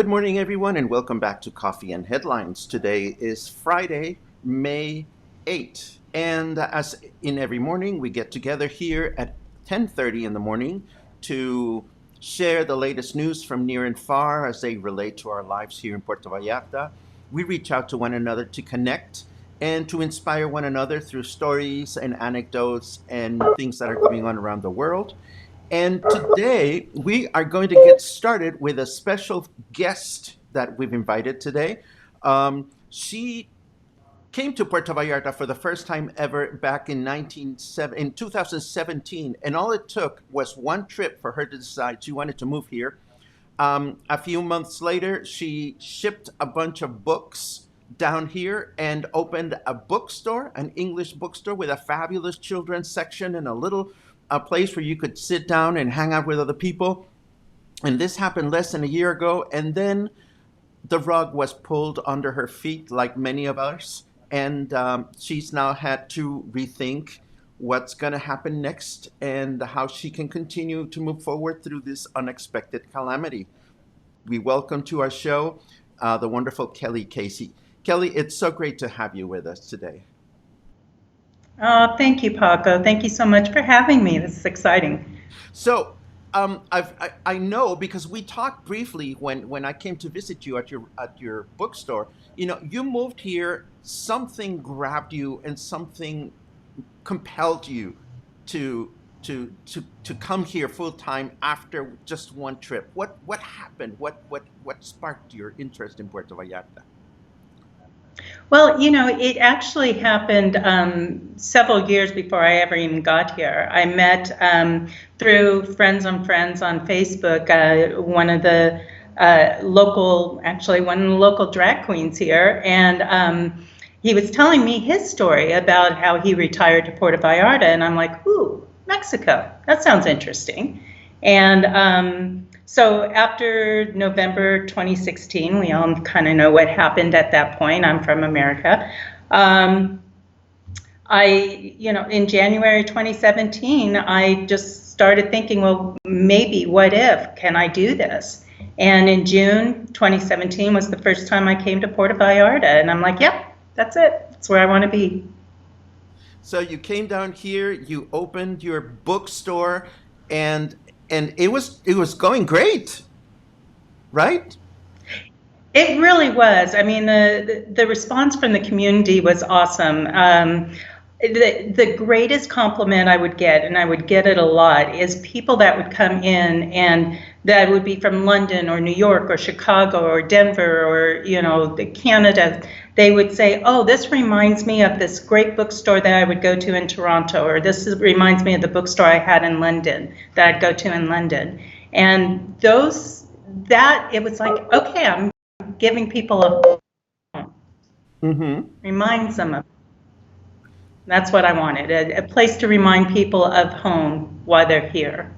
Good morning, everyone, and welcome back to Coffee and Headlines. Today is Friday, May 8th, and as in every morning, we get together here at 10:30 in the morning to share the latest news from near and far as they relate to our lives here in Puerto Vallarta. We reach out to one another to connect and to inspire one another through stories and anecdotes and things that are going on around the world. And today we are going to get started with a special guest that we've invited today. She came to Puerto Vallarta for the first time ever back in 2017, and all it took was one trip for her to decide she wanted to move here. A few months later, she shipped a bunch of books down here and opened a bookstore, an English bookstore with a fabulous children's section and a place where you could sit down and hang out with other people. And this happened less than a year ago. And then the rug was pulled under her feet, like many of us. And she's now had to rethink what's going to happen next and how she can continue to move forward through this unexpected calamity. We welcome to our show the wonderful Kelly Casey. Kelly, it's so great to have you with us today. Oh, thank you, Paco. Thank you so much for having me. This is exciting. So, I know because we talked briefly when I came to visit you at your bookstore. You know, you moved here. Something grabbed you, and something compelled you to to come here full time after just one trip. What happened? What sparked your interest in Puerto Vallarta? Well, it actually happened several years before I ever even got here. I met through Friends on Friends on Facebook, one of the local drag queens here, and he was telling me his story about how he retired to Puerto Vallarta, and I'm like, ooh, Mexico, that sounds interesting. And so after November 2016, we all kind of know what happened at that point. I'm from America. In January 2017, I just started thinking, well, maybe, what if, can I do this? And in June 2017 was the first time I came to Puerto Vallarta, and I'm like, yep, that's it. That's where I want to be. So you came down here, you opened your bookstore, and it was going great, right? It really was. I mean, the response from the community was awesome. The greatest compliment I would get, and I would get it a lot, is people that would come in and that would be from London or New York or Chicago or Denver or, Canada. They would say, oh, this reminds me of this great bookstore that I would go to in Toronto, or reminds me of the bookstore I had in London that I'd go to in London. And it was like, okay, I'm giving people a reminds them of. That's what I wanted, a place to remind people of home while they're here.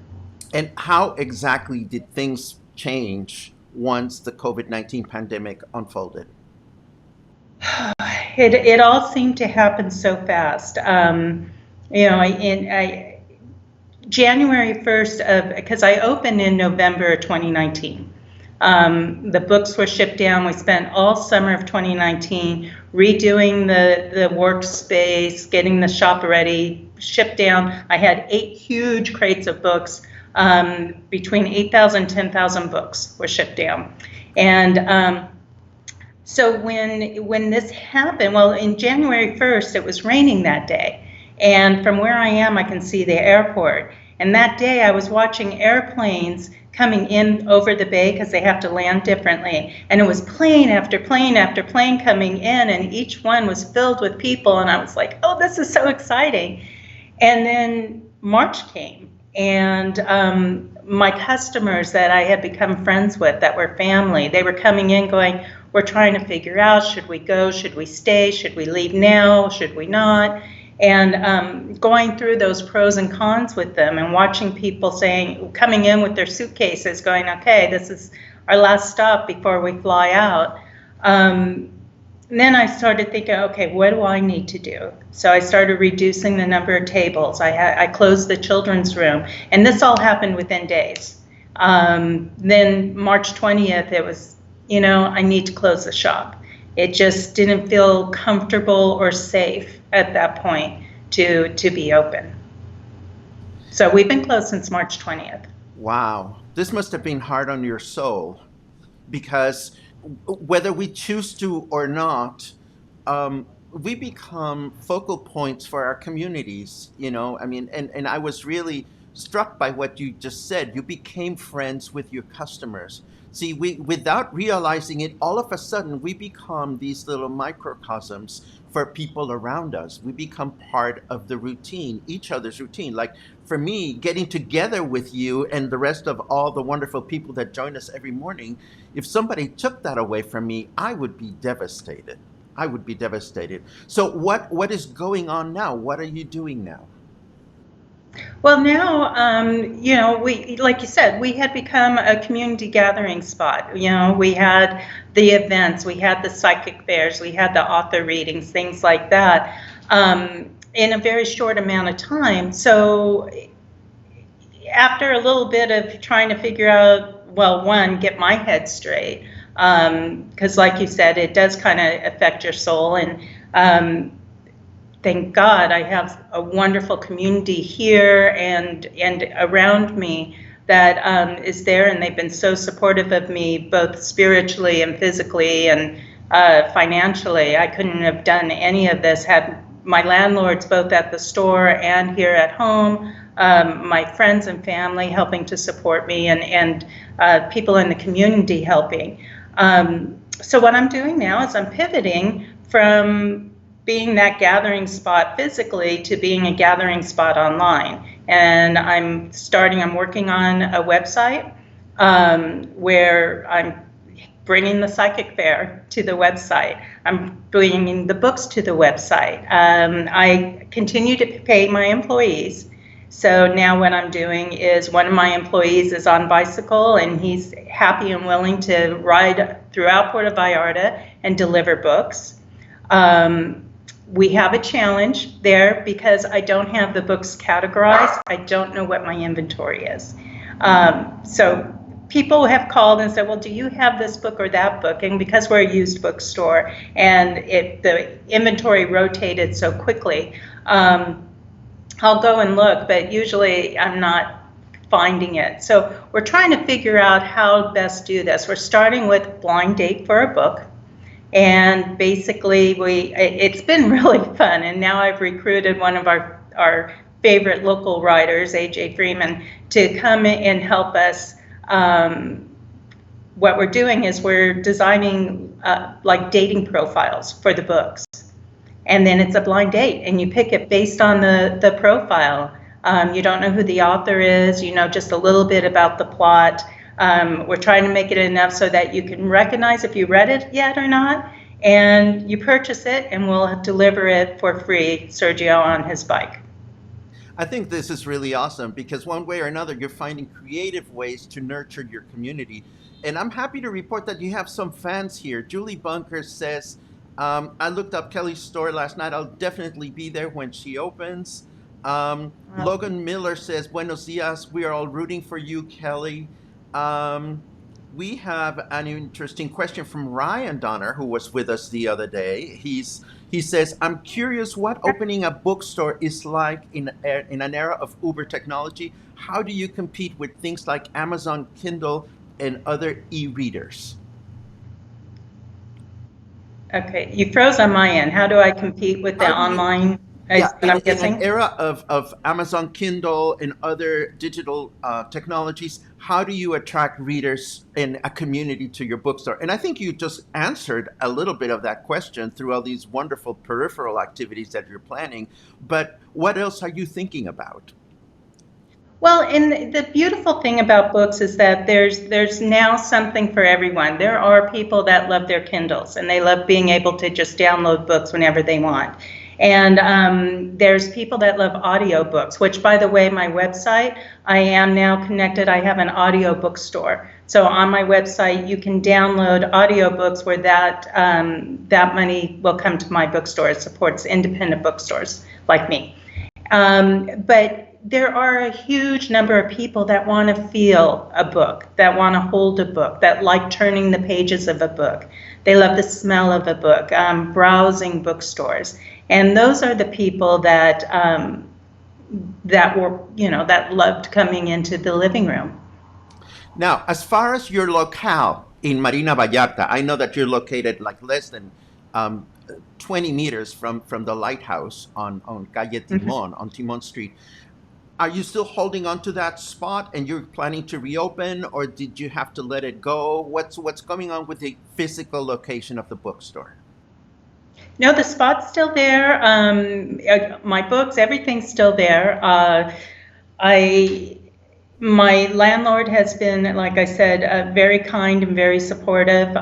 And how exactly did things change once the COVID-19 pandemic unfolded? It all seemed to happen so fast. January 1st because I opened in November 2019. The books were shipped down. We spent all summer of 2019 redoing the workspace, getting the shop ready, shipped down. I had 8 huge crates of books. Between 8,000 and 10,000 books were shipped down. And so when this happened, well, in January 1st, it was raining that day. And from where I am, I can see the airport. And that day I was watching airplanes coming in over the bay because they have to land differently. And it was plane after plane after plane coming in, and each one was filled with people. And I was like, oh, this is so exciting. And then March came, and my customers that I had become friends with that were family, they were coming in going, we're trying to figure out, should we go, should we stay, should we leave now, should we not? And going through those pros and cons with them and watching people coming in with their suitcases going, okay, this is our last stop before we fly out. And then I started thinking, okay, what do I need to do? So I started reducing the number of tables. I closed the children's room, and this all happened within days. Then March 20th, it was I need to close the shop. It just didn't feel comfortable or safe at that point to be open. So we've been closed since March 20th. Wow. This must have been hard on your soul because whether we choose to or not, we become focal points for our communities, I mean, and I was really struck by what you just said. You became friends with your customers. See, without realizing it, all of a sudden we become these little microcosms for people around us. We become part of the routine, each other's routine. Like for me, getting together with you and the rest of all the wonderful people that join us every morning, if somebody took that away from me, I would be devastated. I would be devastated. So what is going on now? What are you doing now? Well, now, we, like you said, we had become a community gathering spot. We had the events, we had the psychic fairs, we had the author readings, things like that, in a very short amount of time. So after a little bit of trying to figure out, well, one, get my head straight, because like you said, it does kind of affect your soul. And thank God I have a wonderful community here and around me that is there, and they've been so supportive of me, both spiritually and physically and financially. I couldn't have done any of this had my landlords both at the store and here at home, my friends and family helping to support me, and people in the community helping. So what I'm doing now is I'm pivoting from being that gathering spot physically to being a gathering spot online. And I'm working on a website where I'm bringing the psychic fair to the website. I'm bringing the books to the website. I continue to pay my employees. So now what I'm doing is one of my employees is on bicycle and he's happy and willing to ride throughout Puerto Vallarta and deliver books. We have a challenge there because I don't have the books categorized. I don't know what my inventory is. So people have called and said, well, do you have this book or that book? And because we're a used bookstore and the inventory rotated so quickly, I'll go and look, but usually I'm not finding it. So we're trying to figure out how best do this. We're starting with blind date for a book. And basically, it's been really fun. And now I've recruited one of our favorite local writers, AJ Freeman, to come and help us. What we're doing is we're designing like dating profiles for the books. And then it's a blind date, and you pick it based on the profile. You don't know who the author is, just a little bit about the plot. We're trying to make it enough so that you can recognize if you read it yet or not, and you purchase it, and we'll deliver it for free, Sergio on his bike. I think this is really awesome because one way or another, you're finding creative ways to nurture your community. And I'm happy to report that you have some fans here. Julie Bunker says, I looked up Kelly's store last night. I'll definitely be there when she opens. Logan Miller says, Buenos dias. We are all rooting for you, Kelly. We have an interesting question from Ryan Donner, who was with us the other day. He says, I'm curious what opening a bookstore is like in an era of Uber technology. How do you compete with things like Amazon Kindle and other e-readers? Okay, you froze on my end. How do I compete with the online? Yeah, in an era of Amazon Kindle and other digital technologies, how do you attract readers in a community to your bookstore? And I think you just answered a little bit of that question through all these wonderful peripheral activities that you're planning. But what else are you thinking about? Well, and the beautiful thing about books is that there's now something for everyone. There are people that love their Kindles and they love being able to just download books whenever they want. And there's people that love audiobooks, which, by the way, my website, I am now connected. I have an audio bookstore. So on my website, you can download audiobooks where that money will come to my bookstore. It supports independent bookstores like me. But there are a huge number of people that want to feel a book, that want to hold a book, that like turning the pages of a book. They love the smell of a book, browsing bookstores. And those are the people that that loved coming into the living room. Now, as far as your locale in Marina Vallarta, I know that you're located like less than 20 meters from the lighthouse on Calle Timon, on Timon Street. Are you still holding on to that spot and you're planning to reopen, or did you have to let it go? What's going on with the physical location of the bookstore? No, the spot's still there. My books, everything's still there. My landlord has been, like I said, very kind and very supportive.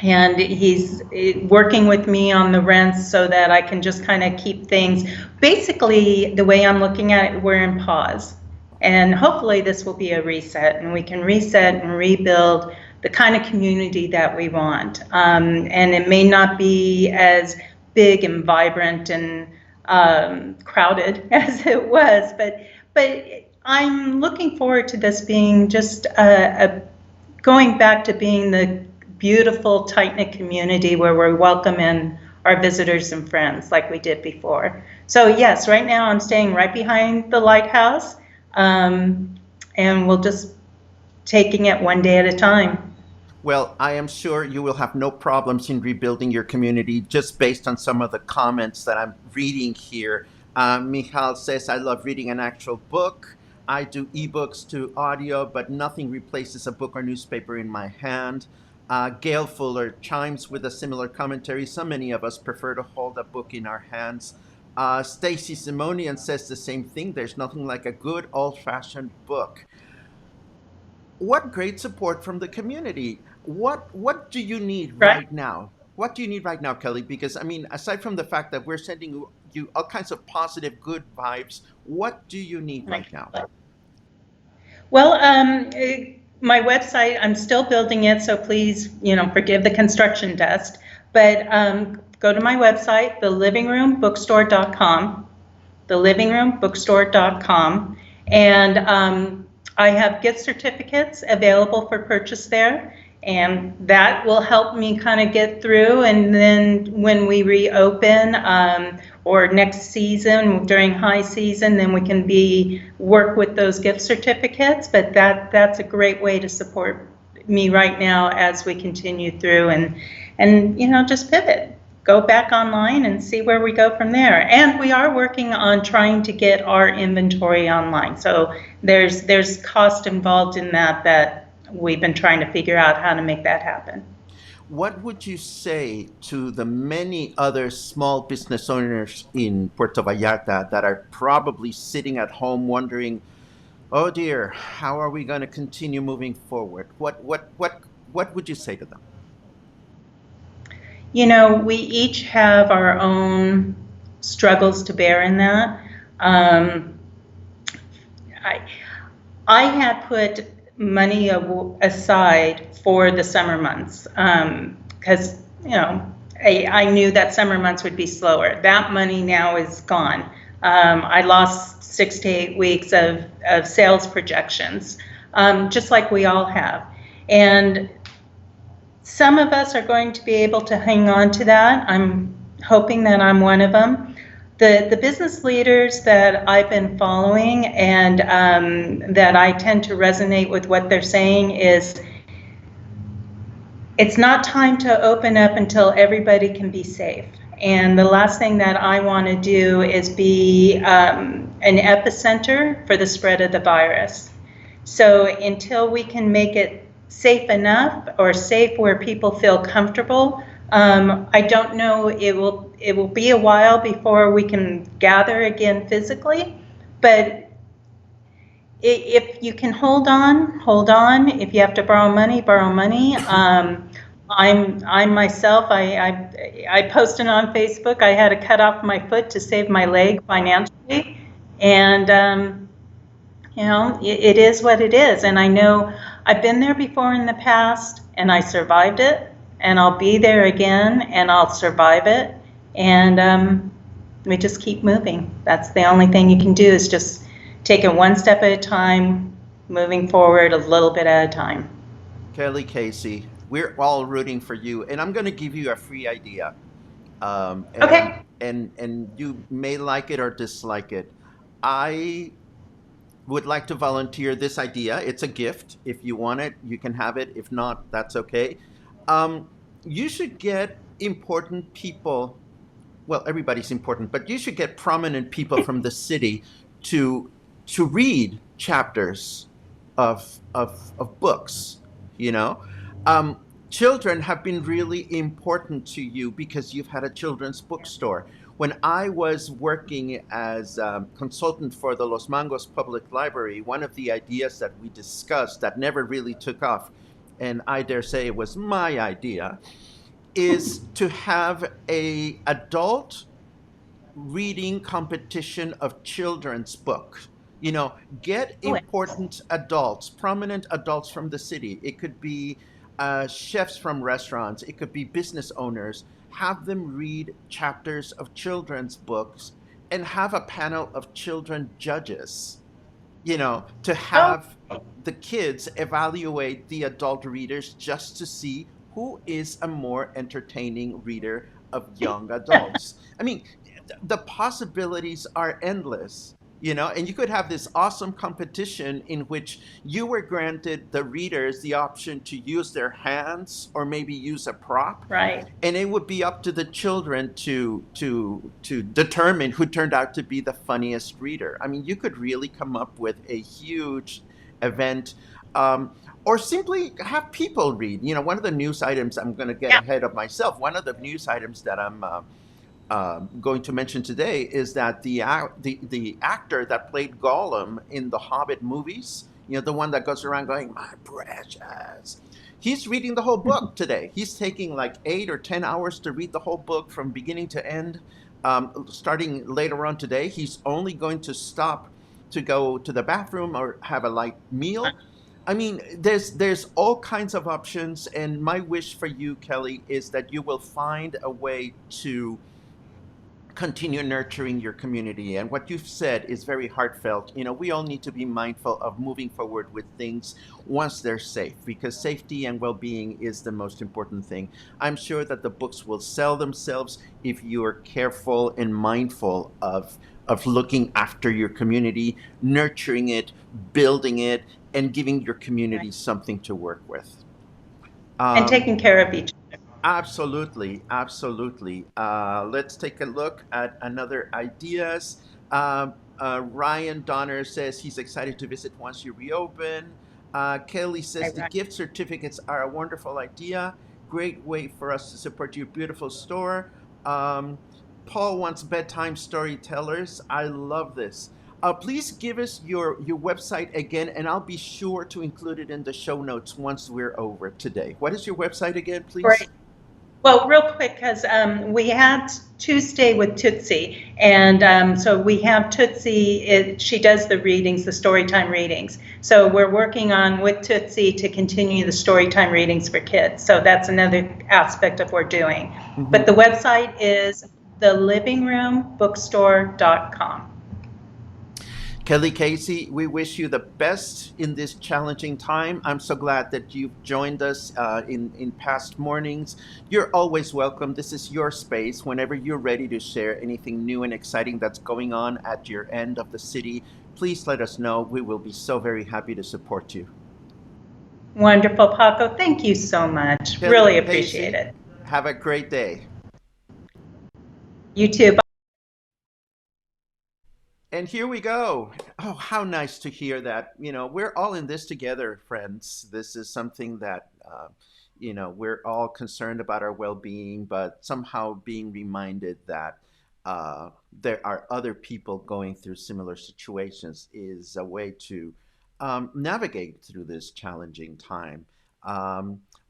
And he's working with me on the rents so that I can just kind of keep things. Basically, the way I'm looking at it, we're in pause. And hopefully this will be a reset, and we can reset and rebuild the kind of community that we want. And it may not be as big and vibrant and crowded as it was, but I'm looking forward to this being just going back to being the beautiful, tight-knit community where we're welcoming our visitors and friends like we did before. So yes, right now I'm staying right behind the lighthouse, and we'll just taking it one day at a time. Well, I am sure you will have no problems in rebuilding your community just based on some of the comments that I'm reading here. Michal says, I love reading an actual book. I do ebooks to audio, but nothing replaces a book or newspaper in my hand. Gail Fuller chimes with a similar commentary. So many of us prefer to hold a book in our hands. Stacy Simonian says the same thing. There's nothing like a good old-fashioned book. What great support from the community. What do you need right now? What do you need right now, Kelly? Because, I mean, aside from the fact that we're sending you all kinds of positive, good vibes, what do you need right now? Well, my website, I'm still building it, so please, forgive the construction dust. But go to my website, thelivingroombookstore.com, thelivingroombookstore.com, and I have gift certificates available for purchase there, and that will help me kind of get through. And then when we reopen, or next season during high season, then we can work with those gift certificates. But that's a great way to support me right now as we continue through and just pivot, go back online and see where we go from there. And we are working on trying to get our inventory online. So there's cost involved in that we've been trying to figure out how to make that happen. What would you say to the many other small business owners in Puerto Vallarta that are probably sitting at home wondering, oh dear, how are we going to continue moving forward? What would you say to them? We each have our own struggles to bear in that. I had put money aside for the summer months because I knew that summer months would be slower. That money now is gone. I lost 6 to 8 weeks of sales projections, just like we all have. And some of us are going to be able to hang on to that. I'm hoping that I'm one of them. The business leaders that I've been following and that I tend to resonate with what they're saying is it's not time to open up until everybody can be safe. And the last thing that I want to do is be an epicenter for the spread of the virus. So until we can make it safe enough or safe where people feel comfortable, I don't know, it will be a while before we can gather again physically, but if you can hold on. If you have to borrow money. I myself, I posted on Facebook, I had to cut off my foot to save my leg financially, and it is what it is. And I know I've been there before in the past, and I survived it, and I'll be there again, and I'll survive it. And we just keep moving. That's the only thing you can do, is just take it one step at a time, moving forward a little bit at a time. Kelly Casey, we're all rooting for you, and I'm going to give you a free idea. Um, and Okay. and you may like it or dislike it. I would like to volunteer this idea. It's a gift. If you want it, you can have it. If not, that's okay. Um, you should get important people. Well, everybody's important, but you should get prominent people from the city to read chapters of books. You know, children have been really important to you because you've had a children's bookstore. When I was working as consultant for the Los Mangos Public Library, one of the ideas that we discussed that never really took off, and I dare say it was my idea, is to have a adult reading competition of children's books. You know, get Oh, important adults, prominent adults from the city. It could be chefs from restaurants, it could be business owners. Have them read chapters of children's books and have a panel of children judges, you know, to oh, have the kids evaluate the adult readers just to see who is a more entertaining reader of young adults. I mean, the possibilities are endless, you know, and you could have this awesome competition in which you were granted, the readers, the option to use their hands or maybe use a prop, right. and it would be up to the children to determine who turned out to be the funniest reader. I mean, you could really come up with a huge event, or simply have people read. You know, one of the news items, I'm going to get Yeah. ahead of myself. One of the news items that I'm going to mention today is that the actor that played Gollum in the Hobbit movies, you know, the one that goes around going, "My precious," he's reading the whole book today. He's taking like 8 or 10 hours to read the whole book from beginning to end. Starting later on today, he's only going to stop to go to the bathroom or have a light meal. I mean, there's all kinds of options, and my wish for you, Kelly, is that you will find a way to continue nurturing your community. And what you've said is very heartfelt. You know, we all need to be mindful of moving forward with things once they're safe, because safety and well-being is the most important thing. I'm sure that the books will sell themselves if you are careful and mindful of looking after your community, nurturing it, building it, and giving your community something to work with. And Um, taking care of each other. Absolutely, absolutely. Let's take a look at another ideas. Ryan Donner says he's excited to visit once you reopen. Kelly says the Right. gift certificates are a wonderful idea. Great way for us to support your beautiful store. Um, Paul wants bedtime storytellers. I love this. Please give us your website again, and I'll be sure to include it in the show notes once we're over today. What is your website again, please? Great. Well, real quick, because we had Tuesday with Tootsie, and so we have Tootsie. She does the readings, the storytime readings. So we're working on with Tootsie to continue the storytime readings for kids. So that's another aspect of what we're doing. But Mhm. the website is thelivingroombookstore.com. Kelly Casey, we wish you the best in this challenging time. I'm so glad that you've joined us in past mornings. You're always welcome. This is your space. Whenever you're ready to share anything new and exciting that's going on at your end of the city, please let us know. We will be so very happy to support you. Wonderful, Paco. Thank you so much. Kelly Really appreciate Casey, it. have a great day. You too. And here we go. Oh, how nice to hear that. You know, we're all in this together, friends. This is something that, you know, we're all concerned about our well being, but somehow being reminded that there are other people going through similar situations is a way to navigate through this challenging time.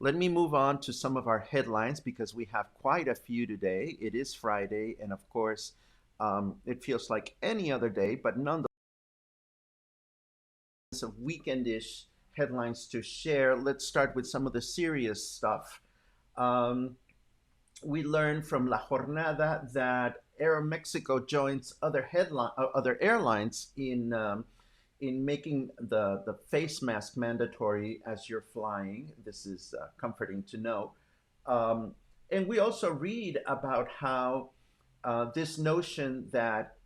Let me move on to some of our headlines because we have quite a few today. It is Friday, and of course, it feels like any other day, but nonetheless, of weekendish headlines to share. Let's start with some of the serious stuff. Um, we learned from La Jornada that Aeromexico joins other airlines in making the face mask mandatory as you're flying. This is comforting to know. Um, and we also read about how this notion that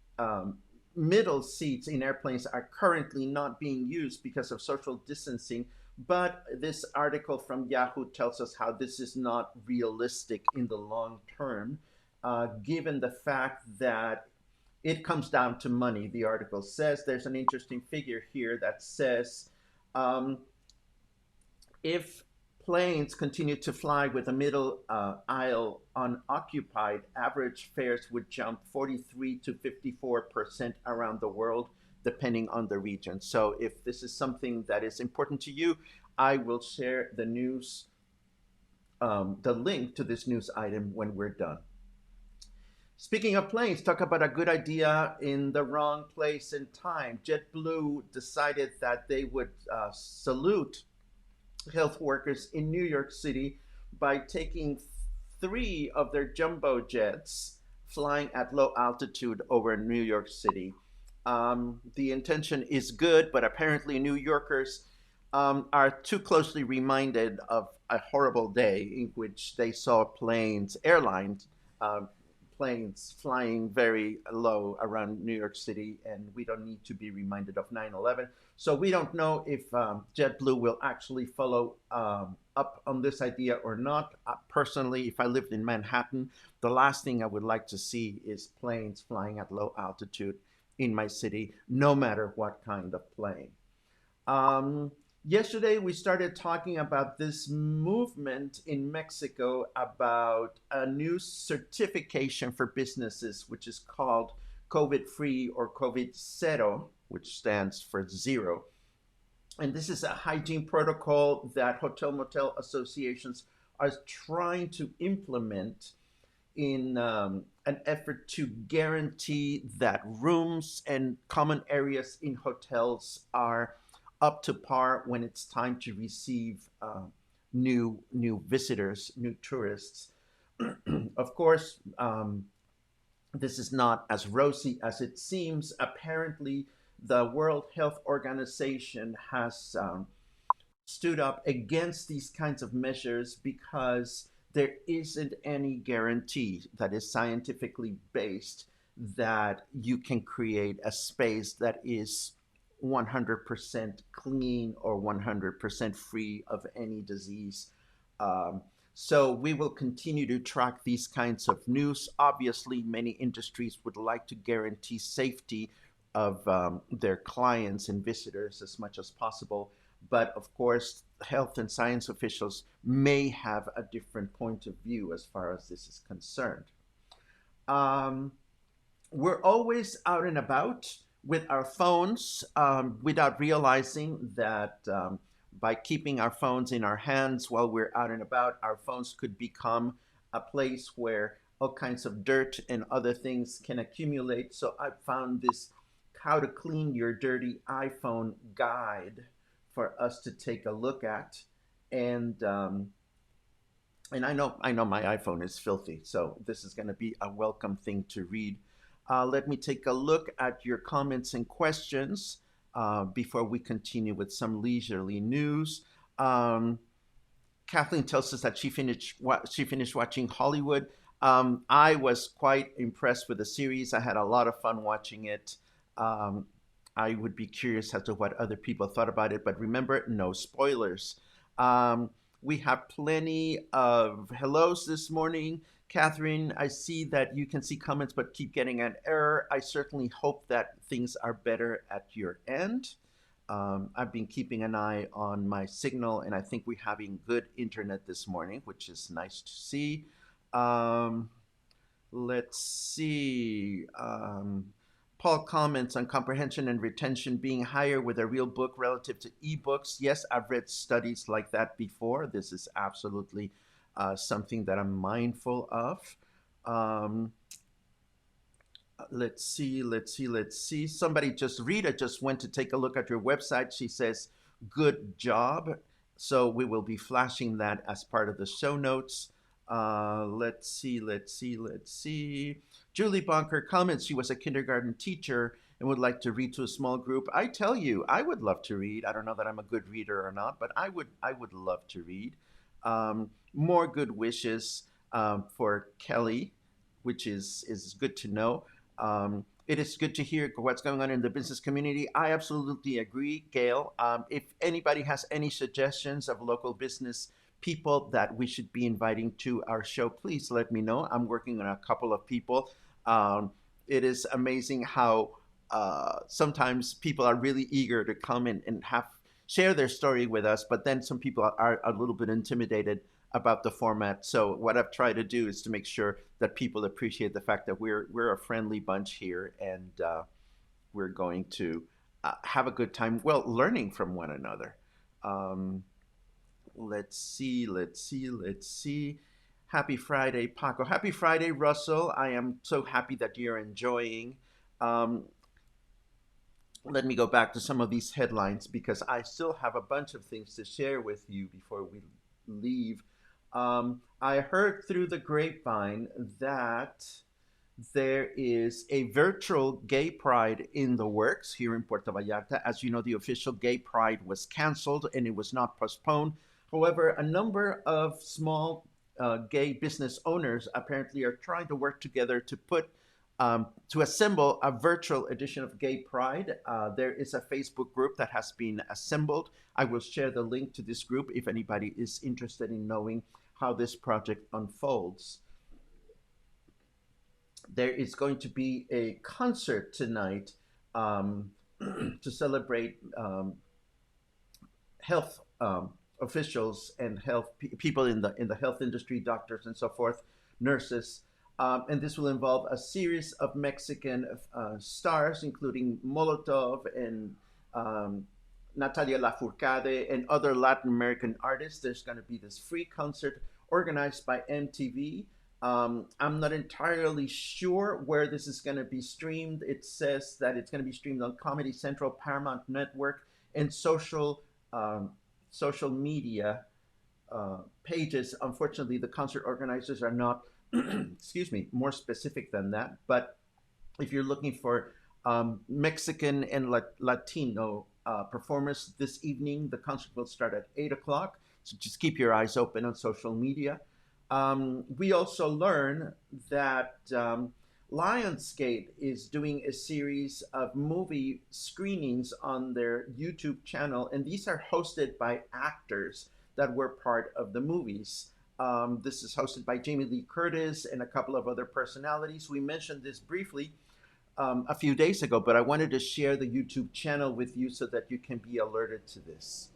middle seats in airplanes are currently not being used because of social distancing. But this article from Yahoo tells us how this is not realistic in the long term, given the fact that it comes down to money. The article says there's an interesting figure here that says um, if planes continue to fly with a middle aisle unoccupied, average fares would jump 43 to 54% around the world, depending on the region. So, if this is something that is important to you, I will share the news, the link to this news item when we're done. Speaking of planes, talk about a good idea in the wrong place and time. JetBlue decided that they would salute health workers in New York City by taking three of their jumbo jets flying at low altitude over New York City. The intention is good, but apparently New Yorkers are too closely reminded of a horrible day in which they saw airlines, uh, planes flying very low around New York City, and we don't need to be reminded of 9/11. So we don't know if JetBlue will actually follow up on this idea or not. Personally, if I lived in Manhattan, the last thing I would like to see is planes flying at low altitude in my city, no matter what kind of plane. Um, Yesterday, we started talking about this movement in Mexico about a new certification for businesses, which is called COVID free or COVID Zero, which stands for zero. And this is a hygiene protocol that hotel motel associations are trying to implement in an effort to guarantee that rooms and common areas in hotels are up to par when it's time to receive new visitors, new tourists. Of course, this is not as rosy as it seems. Apparently, the World Health Organization has stood up against these kinds of measures because there isn't any guarantee that is scientifically based that you can create a space that is 100% clean or 100% free of any disease. So we will continue to track these kinds of news. Obviously, many industries would like to guarantee safety of their clients and visitors as much as possible. But of course, health and science officials may have a different point of view as far as this is concerned. Um, we're always out and about with our phones without realizing that by keeping our phones in our hands while we're out and about, our phones could become a place where all kinds of dirt and other things can accumulate. So I found this how to clean your dirty iPhone guide for us to take a look at. And and I know my iPhone is filthy, so this is going to be a welcome thing to read. Let me take a look at your comments and questions before we continue with some leisurely news. Um, Kathleen tells us that she finished watching Hollywood. I was quite impressed with the series. I had a lot of fun watching it. Um, I would be curious as to what other people thought about it, but remember, no spoilers. Um, we have plenty of hellos this morning. Catherine, I see that you can see comments but keep getting an error. I certainly hope that things are better at your end. I've been keeping an eye on my signal, and I think we're having good internet this morning, which is nice to see. Um, let's see. Paul comments on comprehension and retention being higher with a real book relative to ebooks. Yes, I've read studies like that before. This is absolutely something that I'm mindful of. Um, let's see. Somebody Rita just went to take a look at your website. She says, good job. So we will be flashing that as part of the show notes. Let's see. Julie Bonker comments she was a kindergarten teacher and would like to read to a small group. I tell you, I would love to read. I don't know that I'm a good reader or not, but I would love to read. More good wishes for Kelly, which is good to know. It is good to hear what's going on in the business community. I absolutely agree, Gail. If anybody has any suggestions of local business people that we should be inviting to our show, please let me know. I'm working on a couple of people. Um, it is amazing how sometimes people are really eager to come and have share their story with us, but then some people are a little bit intimidated about the format. So what I've tried to do is to make sure that people appreciate the fact that we're a friendly bunch here, and we're going to have a good time. Well, learning from one another. Um, let's see. Happy Friday, Paco. Happy Friday, Russell. I am so happy that you're enjoying. Um, Let me go back to some of these headlines because I still have a bunch of things to share with you before we leave. I heard through the grapevine that there is a virtual gay pride in the works here in Puerto Vallarta. As you know, the official gay pride was canceled and it was not postponed. However, a number of small gay business owners apparently are trying to work together to assemble a virtual edition of Gay Pride. There is a Facebook group that has been assembled. I will share the link to this group if anybody is interested in knowing how this project unfolds. There is going to be a concert tonight um, to celebrate health officials and people in the health industry, doctors and so forth, nurses. And this will involve a series of Mexican stars, including Molotov and um, Natalia Lafourcade and other Latin American artists. There's going to be this free concert organized by MTV. I'm not entirely sure where this is going to be streamed. It says that it's going to be streamed on Comedy Central, Paramount Network, and um, social media pages. Unfortunately, the concert organizers are not, excuse me, more specific than that. But if you're looking for Mexican and Latino performers this evening, the concert will start at 8 o'clock. So just keep your eyes open on social media. We also learn that Lionsgate is doing a series of movie screenings on their YouTube channel, and these are hosted by actors that were part of the movies. This is hosted by Jamie Lee Curtis and a couple of other personalities. We mentioned this briefly a few days ago, but I wanted to share the YouTube channel with you so that you can be alerted to this.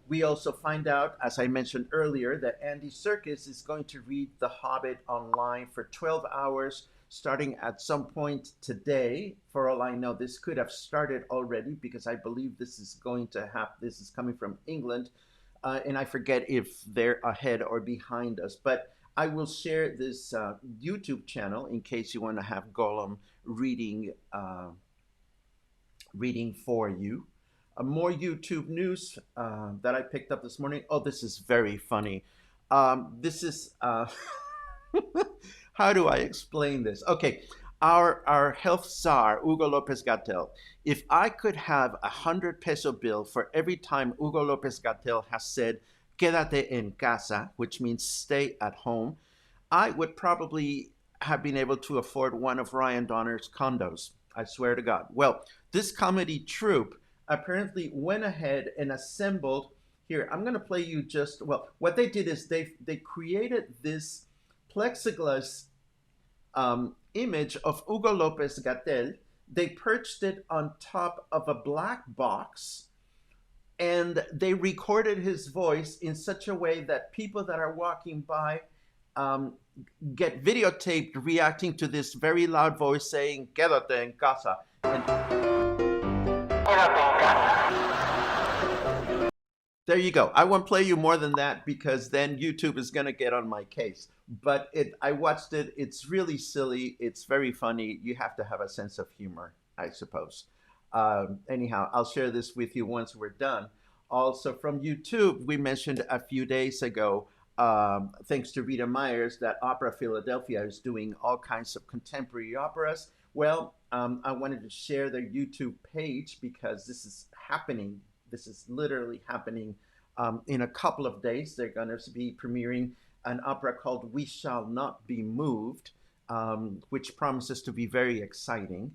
We also find out, as I mentioned earlier, that Andy Serkis is going to read The Hobbit online for 12 hours, starting at some point today. For all I know, this could have started already because I believe this is going to happen. This is coming from England, and I forget if they're ahead or behind us. But I will share this YouTube channel in case you want to have Gollum reading for you. More YouTube news that I picked up this morning. Oh, this is very funny. This is how do I explain this? Okay, our health czar Hugo López Gatell. If I could have 100 peso bill for every time Hugo López Gatell has said "quédate en casa," which means stay at home, I would probably have been able to afford one of Ryan Donner's condos. I swear to God. Well, this comedy troupe apparently went ahead and assembled. Here, I'm going to play you just, well, what they did is they created this plexiglass image of Hugo Lopez Gatell. They perched it on top of a black box and they recorded his voice in such a way that people that are walking by um, get videotaped reacting to this very loud voice saying "Quédate en casa." And there you go. I won't play you more than that because then YouTube is going to get on my case. But I watched it. It's really silly. It's very funny. You have to have a sense of humor, I suppose. Anyhow, I'll share this with you once we're done. Also from YouTube, we mentioned a few days ago thanks to Rita Myers, that Opera Philadelphia is doing all kinds of contemporary operas. Well, I wanted to share their YouTube page because this is happening. This is literally happening in a couple of days. They're going to be premiering an opera called We Shall Not Be Moved, which promises to be very exciting.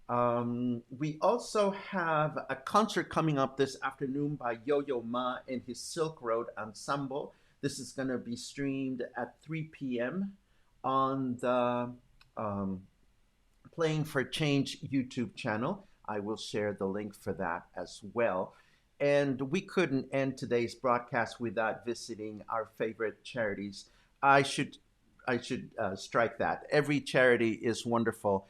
We also have a concert coming up this afternoon by Yo-Yo Ma and his Silk Road Ensemble. This is going to be streamed at 3 p.m. on the Playing for Change YouTube channel. I will share the link for that as well. And we couldn't end today's broadcast without visiting our favorite charities. I should strike that. Every charity is wonderful.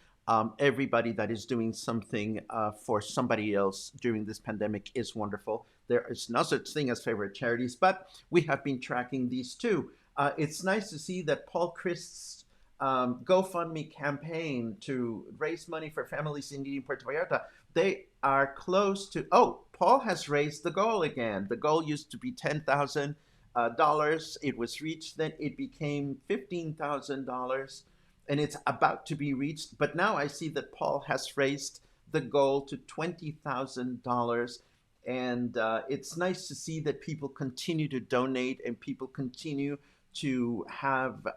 Everybody that is doing something for somebody else during this pandemic is wonderful. There is no such thing as favorite charities, but we have been tracking these too. It's nice to see that Paul Christ's GoFundMe campaign to raise money for families in need in Puerto Vallarta, they are close to, oh, Paul has raised the goal again. The goal used to be $10,000. It was reached, then it became $15,000, and it's about to be reached. But now I see that Paul has raised the goal to $20,000. And it's nice to see that people continue to donate and people continue to have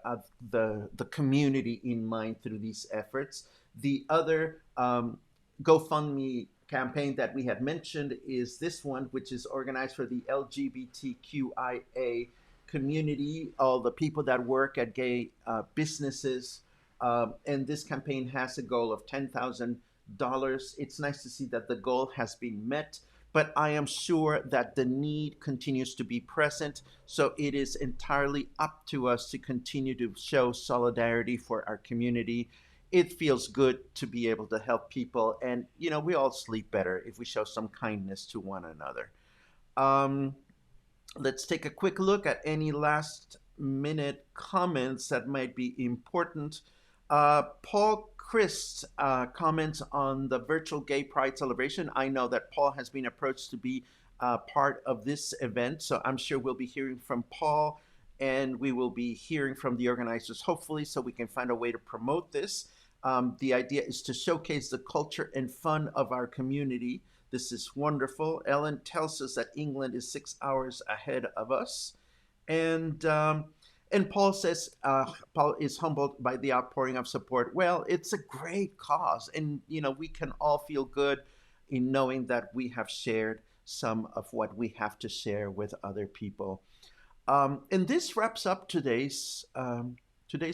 the community in mind through these efforts. The other GoFundMe campaign that we had mentioned is this one, which is organized for the LGBTQIA community, all the people that work at gay businesses. And this campaign has a goal of $10,000. It's nice to see that the goal has been met, but I am sure that the need continues to be present. So it is entirely up to us to continue to show solidarity for our community. It feels good to be able to help people. And, you know, we all sleep better if we show some kindness to one another. Um, let's take a quick look at any last minute comments that might be important. Paul Christ comments on the virtual gay pride celebration. I know that Paul has been approached to be part of this event, so I'm sure we'll be hearing from Paul and we will be hearing from the organizers, hopefully, so we can find a way to promote this. The idea is to showcase the culture and fun of our community. This is wonderful. Ellen tells us that England is 6 hours ahead of us. And Paul says, Paul is humbled by the outpouring of support. Well, it's a great cause. And, you know, we can all feel good in knowing that we have shared some of what we have to share with other people. And this wraps up today's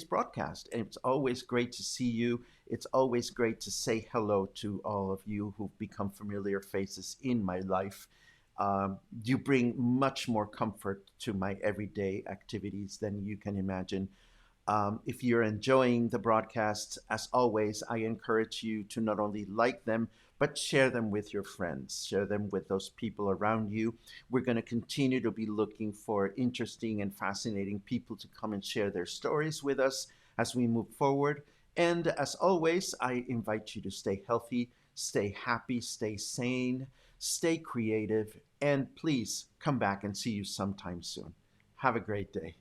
broadcast. And it's always great to see you. It's always great to say hello to all of you who've become familiar faces in my life. You bring much more comfort to my everyday activities than you can imagine. If you're enjoying the broadcasts, as always, I encourage you to not only like them, but share them with your friends, share them with those people around you. We're going to continue to be looking for interesting and fascinating people to come and share their stories with us as we move forward. And as always, I invite you to stay healthy, stay happy, stay sane, stay creative, and please come back and see you sometime soon. Have a great day.